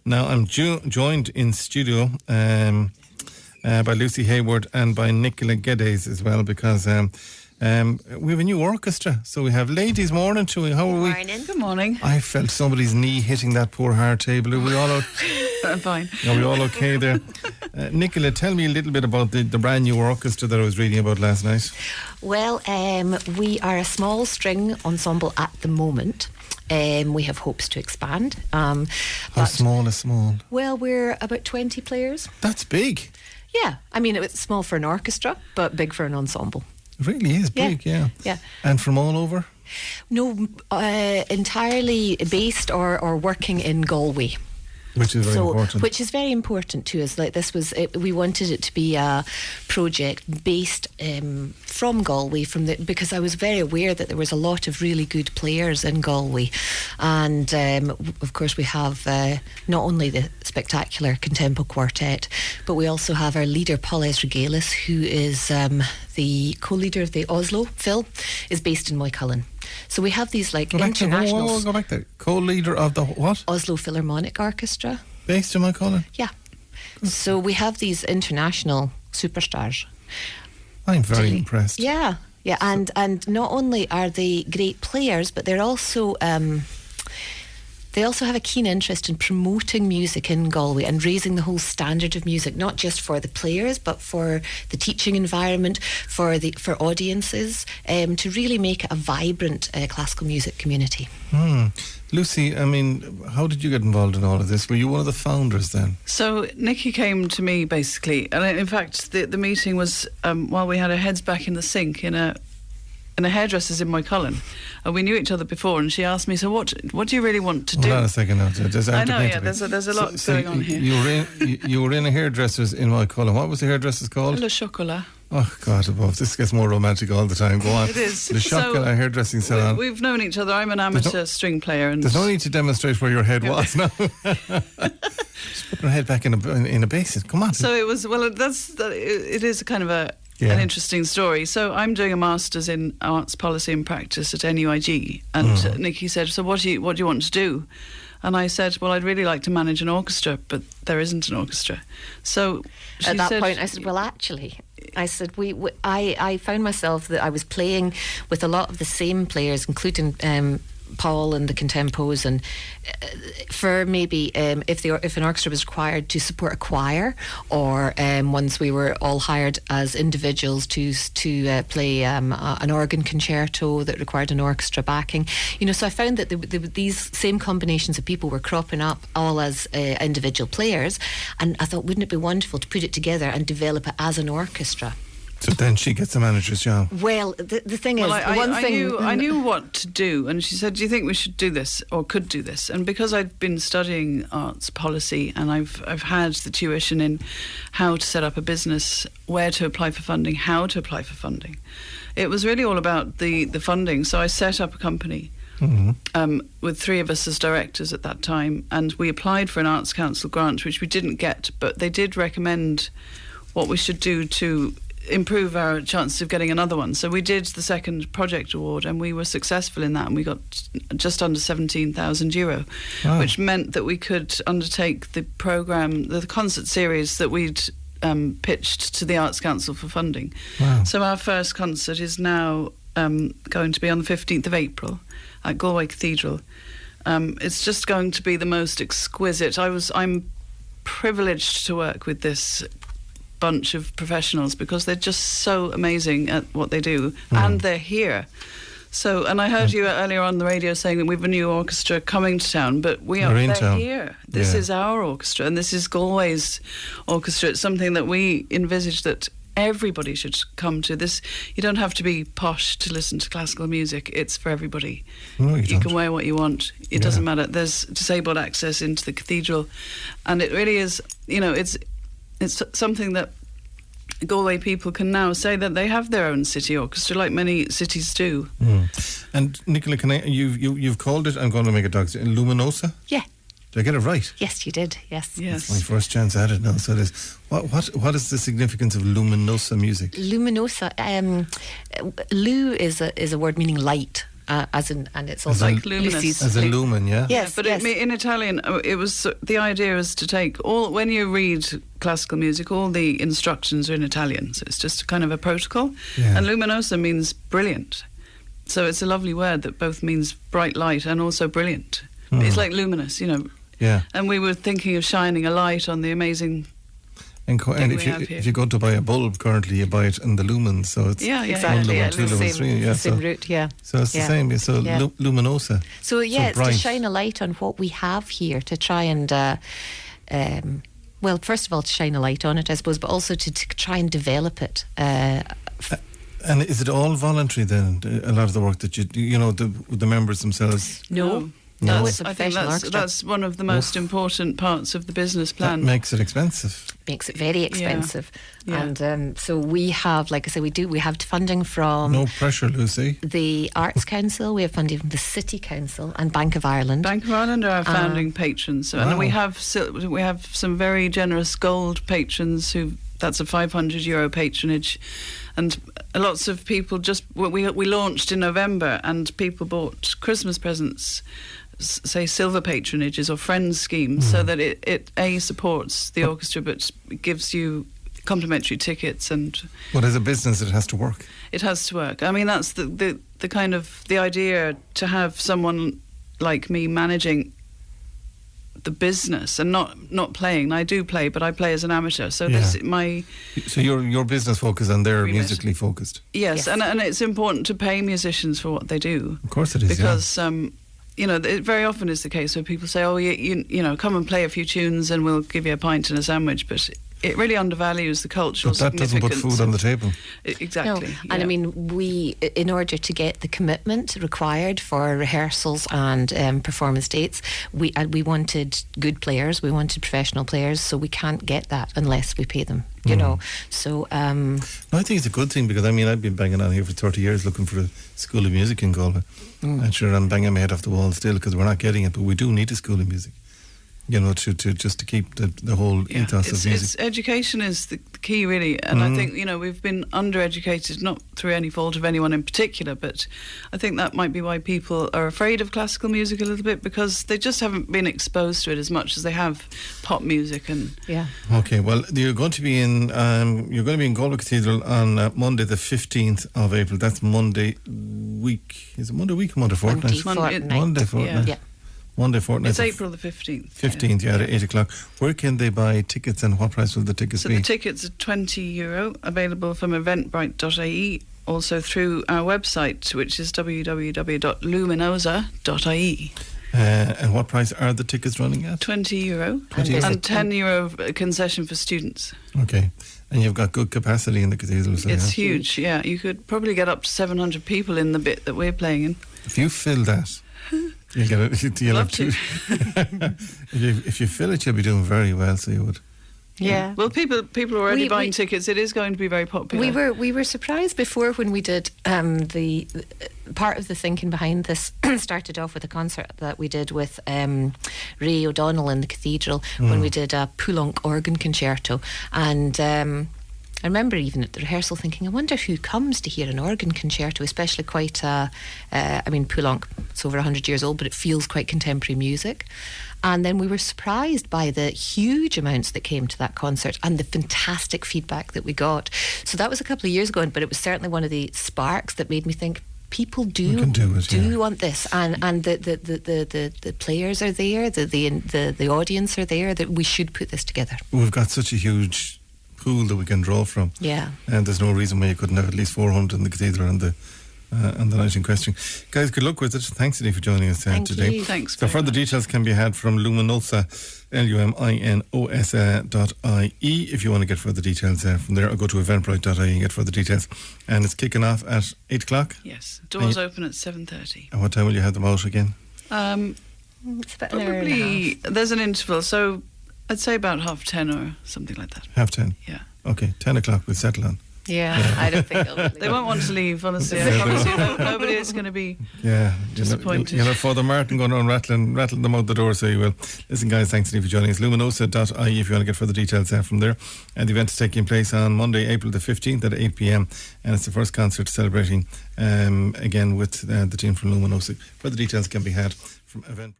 Now, I'm joined in studio by Lucy Hayward and by Nicola Geddes as well, because we have a new orchestra. So we have ladies morning to you. How are we? Morning. Good morning. I felt somebody's knee hitting that poor hard table. Are we all I'm fine. Are we all okay there? Nicola, tell me a little bit about the brand new orchestra that I was reading about last night. Well, we are a small string ensemble at the moment. We have hopes to expand. How small is small? Well, we're about 20 players. That's big. Yeah, I mean, it's small for an orchestra, but big for an ensemble. It really is big, yeah. And from all over? No, entirely based or working in Galway. Which is very important. Which is very important to us. Like we wanted it to be a project based from Galway, because I was very aware that there was a lot of really good players in Galway, and of course we have not only the spectacular Contempo Quartet, but we also have our leader Paul Esrigelis, who is the co-leader of the Oslo Phil, is based in Moycullen. So we have these international... Go back there. Co-leader of the what? Oslo Philharmonic Orchestra. Based in Moycullen? Yeah. So we have these international superstars. I'm very impressed. Yeah. And not only are they great players, but they're also... They also have a keen interest in promoting music in Galway and raising the whole standard of music, not just for the players, but for the teaching environment, for audiences, to really make it a vibrant classical music community. Lucy, I mean, how did you get involved in all of this? Were you one of the founders then? So Nicki came to me basically, and in fact the meeting was while we had our heads back in the sink in a hairdresser's in Moycullen, and we knew each other before, and she asked me, so what do you really want to do? Hold on a second now. I know, yeah, there's a lot going on here. You were in a hairdresser's in Moycullen. What was the hairdresser's called? Le Chocolat. Oh, God above. This gets more romantic all the time. Go on. It is. Le Chocolat hairdressing salon. We've known each other. I'm an amateur string player. And there's no need to demonstrate where your head was now. Just put your head back in a basin. Come on. So it was, well, it is kind of an interesting story. So I'm doing a master's in arts policy and practice at NUIG, and Nicki said, so what do you want to do? And I said, well, I'd really like to manage an orchestra, but there isn't an orchestra. So at that point I said, well, actually, I said, I found myself that I was playing with a lot of the same players, including Paul and the Contempos, and for maybe if an orchestra was required to support a choir, or once we were all hired as individuals to play an organ concerto that required an orchestra backing, so I found that these same combinations of people were cropping up all as individual players, and I thought, wouldn't it be wonderful to put it together and develop it as an orchestra? So then she gets the manager's job. Well, the thing is, I knew what to do, and she said, do you think we should do this or could do this? And because I'd been studying arts policy, and I've had the tuition in how to set up a business, where to apply for funding, how to apply for funding, it was really all about the funding. So I set up a company with three of us as directors at that time, and we applied for an Arts Council grant, which we didn't get, but they did recommend what we should do to improve our chances of getting another one. So we did the second project award, and we were successful in that, and we got just under €17,000, which meant that we could undertake the programme, the concert series that we'd pitched to the Arts Council for funding. So our first concert is now going to be on the 15th of April at Galway Cathedral. It's just going to be the most exquisite. I'm privileged to work with this bunch of professionals because they're just so amazing at what they do, and they're here. So, and I heard you earlier on the radio saying that we have a new orchestra coming to town, but they're here. This is our orchestra, and this is Galway's orchestra. It's something that we envisage that everybody should come to. This, you don't have to be posh to listen to classical music. It's for everybody. No, you can wear what you want. It doesn't matter. There's disabled access into the cathedral, and it really is, it's something that Galway people can now say that they have their own city orchestra, like many cities do. And Nicola, you've called it, I'm going to make a dog, Luminosa? Yeah. Did I get it right? Yes, you did. Yes. That's my first chance at it now. So it is. What is the significance of luminosa music? Luminosa, lu is a word meaning light. and it's As also in- Like luminous. Lucy's As a flute. lumen, yeah? Yes, But yes. in Italian, it was the idea is to take when you read classical music, all the instructions are in Italian, so it's just kind of a protocol. Yeah. And luminosa means brilliant, so it's a lovely word that both means bright light and also brilliant. It's like luminous, Yeah. And we were thinking of shining a light on the amazing. And thing if we you have here. if you go to buy a bulb currently, you buy it in the lumens, so it's Yeah, yeah, Exactly, lumen, yeah, two the lumens, three, yeah. same So, route, yeah. so it's the Yeah. same. So Yeah. luminosa. So yeah, it's to bright. shine a light on what we have here, to try and, well, first of all, to shine a light on it, I suppose, but also to try and develop it. And is it all voluntary then? A lot of the work that you do, the members themselves. No, No. it's a I think professional orchestra. that's one of the most important parts of the business That plan. makes it expensive. Makes it very expensive. Yeah. And so we have, like I say, we have funding from No pressure, Lucy. the Arts Council, we have funding from the City Council and Bank of Ireland. Bank of Ireland are our founding patrons, Wow. and we have some very generous gold patrons that's a €500 patronage, and lots of people we launched in November, and people bought Christmas presents, say silver patronages or friends schemes, so that it supports the orchestra but gives you complimentary tickets, and But as a business, it has to work. it has to work. I mean, that's the kind of the idea, to have someone like me managing the business and not playing. I do play, but I play as an amateur. So Yeah. this my So your business focus and they're Remit. musically focused. yes, Yes. and it's important to pay musicians for what they do, Of course it is. because it very often is the case where people say, oh, you come and play a few tunes and we'll give you a pint and a sandwich, but it really undervalues the cultural But that doesn't put significance. food on the table. Exactly. No. And I mean, we, in order to get the commitment required for rehearsals and performance dates, we wanted good players, we wanted professional players, so we can't get that unless we pay them, you know. So, No, I think it's a good thing, because I've been banging on here for 30 years looking for a school of music in Galway. And sure, I'm banging my head off the wall still because we're not getting it, but we do need a school of music. To keep the whole ethos of music. Education is the key, really, and I think we've been undereducated, not through any fault of anyone in particular, but I think that might be why people are afraid of classical music a little bit, because they just haven't been exposed to it as much as they have pop music. And yeah. Okay, well, you're going to be in Galway Cathedral on Monday, the 15th of April. That's Monday week. Is it Monday week or Monday fortnight? Monday fortnight. Yeah. Monday fortnight. it's April the 15th. 15th, yeah, at 8 o'clock. Where can they buy tickets, and what price will the tickets So be? the tickets are €20, available from eventbrite.ie, also through our website, which is www.luminosa.ie. And what price are the tickets running at? €20 €20. and €10 concession for students. Okay. And you've got good capacity in the cathedral. So It's huge, yeah. You could probably get up to 700 people in the bit that we're playing in. If you fill that, you'll get it. You'll Love have two. If you fill it, you'll be doing very well. So you would. Yeah. Well, people are already We- buying we- tickets. It is going to be very popular. We were surprised before when we did the part of the thinking behind this started off with a concert that we did with Ray O'Donnell in the cathedral when we did a Poulenc organ concerto, and I remember even at the rehearsal thinking, I wonder who comes to hear an organ concerto, especially quite Poulenc, it's over 100 years old, but it feels quite contemporary music. And then we were surprised by the huge amounts that came to that concert and the fantastic feedback that we got. So that was a couple of years ago, but it was certainly one of the sparks that made me think, people We can do it, yeah. want this, and the players are there, the audience are there, that we should put this together. We've got such a huge pool that we can draw from. Yeah. And there's no reason why you couldn't have at least 400 in the cathedral and the night in question. Guys, good luck with it. Thanks today for joining us Thank today. you. Thanks. So very further much. details can be had from Luminosa, LUMINOSA.ie. If you want to get further details from there, or go to eventbrite.ie and get further details. And it's kicking off at 8 o'clock. Yes, doors open at 7:30. And what time will you have them out again? It's about an hour and a Probably half. there's an interval, so I'd say about 10:30 or something like that. 10:30. Yeah. Okay, 10 o'clock we'll settle on. Yeah, I don't think they won't want to leave, honestly. I promise you. Nobody is going to be disappointed. You'll have Father Martin going on rattling them out the door, so you will. Listen, guys, thanks to you for joining us. Luminosa.ie if you want to get further details from there. And the event is taking place on Monday, April the 15th at 8 p.m. And it's the first concert celebrating again with the team from Luminosa. Further details can be had from event.